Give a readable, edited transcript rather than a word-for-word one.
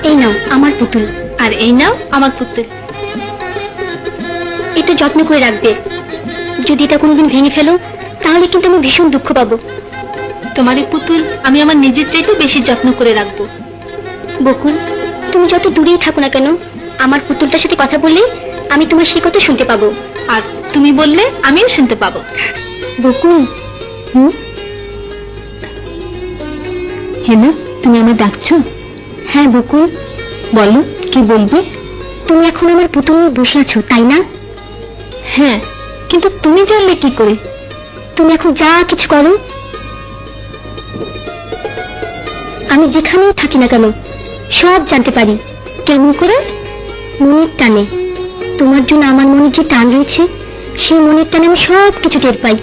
এই নাও আমার পুতুল, আর এই নাও আমার পুতুল। এটা যত্ন করে রাখবে। যদি এটা কোনোদিন ভেঙে ফেলো তাহলে কিন্তু আমি ভীষণ দুঃখ পাবো। তোমার এই পুতুল আমি আমার নিজের চাইতেও বেশি যত্ন করে রাখবো। বকুল, তুমি যত দূরেই থাকো না কেন, আমার পুতুলটার সাথে কথা বললে আমি তোমার সেই কথা শুনতে পাবো, আর তুমি বললে আমিও শুনতে পাবো। বকুল। হেনা, তুমি আমার ডাকছো? হ্যাঁ বকুল, বলো, কি বলবে? তুমি এখন আমার পুতুল নিয়ে বসে আছো তাই না? হ্যাঁ, কিন্তু তুমি জানলে কি করে? তুমি এখন যা কিছু করো, আমি যেখানেই থাকি না কেন সব জানতে পারি। কেমন করে? মনের টানে। তোমার জন্য আমার মনে যে টান রয়েছে, সেই মনের টানে আমি সব কিছু টের পাই।